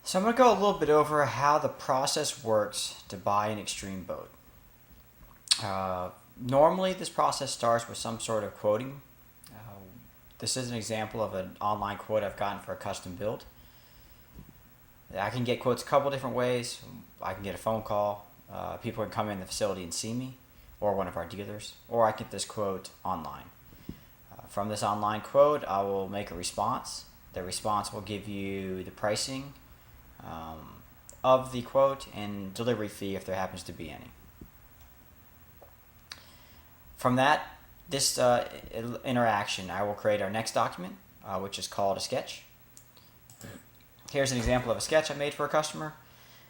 So I'm going to go a little bit over how the process works to buy an Xtreme boat. Normally this process starts with some sort of quoting. Uh, this is an example of an online quote I've gotten for a custom build. I can get quotes a couple different ways. I can get a phone call. People can come in the facility and see me, or one of our dealers, or I can get this quote online. From this online quote, I will make a response. The response will give you the pricing of the quote and delivery fee if there happens to be any. From this interaction, I will create our next document, which is called a sketch. Here's an example of a sketch I made for a customer.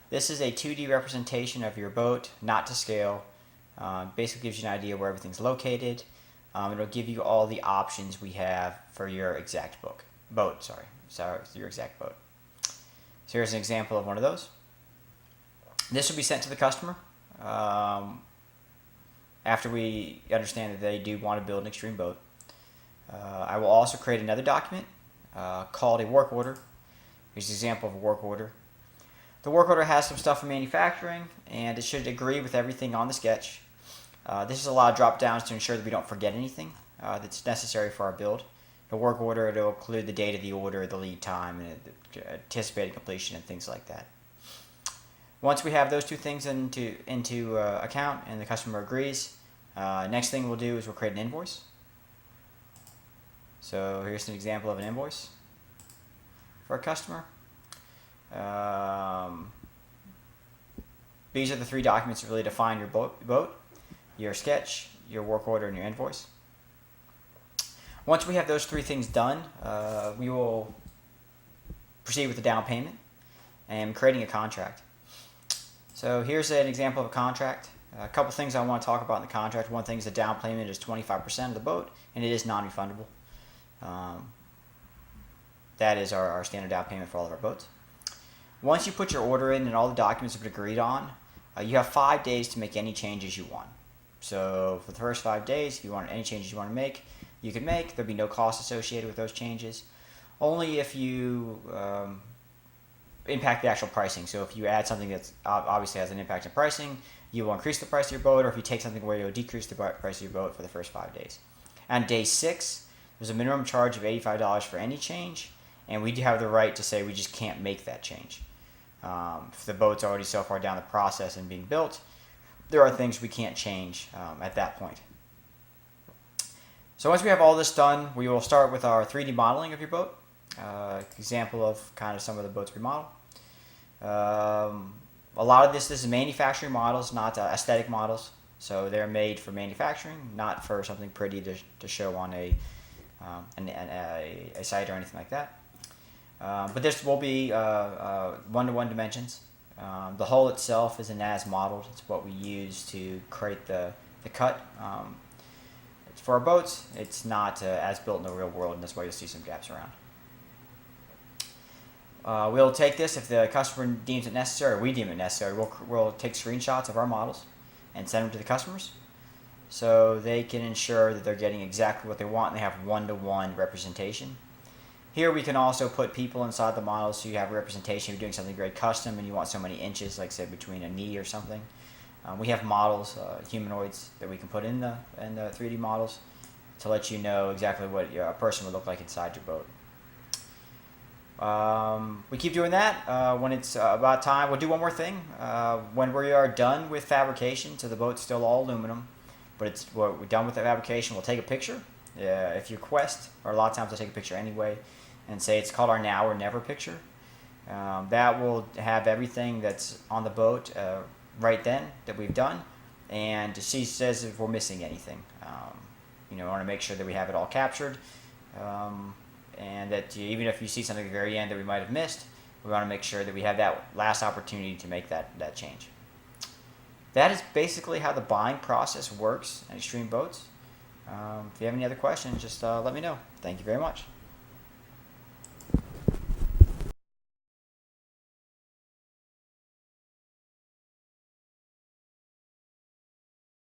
This is a 2D representation of your boat, not to scale. Basically gives you an idea where everything's located. It'll give you all the options we have for your exact boat. Your exact boat. So here's an example of one of those. This will be sent to the customer after we understand that they do want to build an Xtreme boat. I will also create another document called a work order. Here's an example of a work order. The work order has some stuff from manufacturing, and it should agree with everything on the sketch. This is a lot of drop downs to ensure that we don't forget anything that's necessary for our build. The work order, it'll include the date of the order, the lead time, and the anticipated completion, and things like that. Once we have those two things into account and the customer agrees, next thing we'll do is we'll create an invoice. So here's an example of an invoice for a customer. These are the three documents that really define your boat, your sketch, your work order, and your invoice. Once we have those three things done, we will proceed with the down payment and creating a contract. So here's an example of a contract. A couple things I want to talk about in the contract. One thing is the down payment is 25% of the boat, and it is non-refundable. That is our standard down payment for all of our boats. Once you put your order in and all the documents have been agreed on, you have 5 days to make any changes you want. So for the first 5 days, if you want any changes you want to make, you can make. There'll be no cost associated with those changes. Only if you impact the actual pricing. So if you add something that obviously has an impact on pricing, you will increase the price of your boat, or if you take something away, you'll decrease the price of your boat for the first 5 days. On day 6, there's a minimum charge of $85 for any change, and we do have the right to say we just can't make that change. If the boat's already so far down the process and being built, there are things we can't change at that point. So once we have all this done, we will start with our 3D modeling of your boat. Example of kind of some of the boats we model. A lot of this is manufacturing models, not aesthetic models. So they're made for manufacturing, not for something pretty to show on a site or anything like that. But this will be one-to-one dimensions. The hull itself is an as modeled. It's what we use to create the cut. For our boats, it's not as built in the real world, and that's why you'll see some gaps around. We'll take this if the customer deems it necessary, or we deem it necessary. We'll take screenshots of our models and send them to the customers, so they can ensure that they're getting exactly what they want and they have one-to-one representation. Here we can also put people inside the models, so you have representation. If you're doing something very custom and you want so many inches, like say between a knee or something. We have models, humanoids, that we can put in the 3D models to let you know exactly what a person would look like inside your boat. We keep doing that. When it's about time, we'll do one more thing. When we are done with fabrication, so the boat's still all aluminum, but we're done with the fabrication, we'll take a picture. If you request, or a lot of times I'll take a picture anyway, and say it's called our now or never picture. That will have everything that's on the boat right then that we've done, and she says if we're missing anything. We want to make sure that we have it all captured, and that even if you see something at the very end that we might have missed, we want to make sure that we have that last opportunity to make that change. That is basically how the buying process works at Xtreme Boats. If you have any other questions, just let me know. Thank you very much.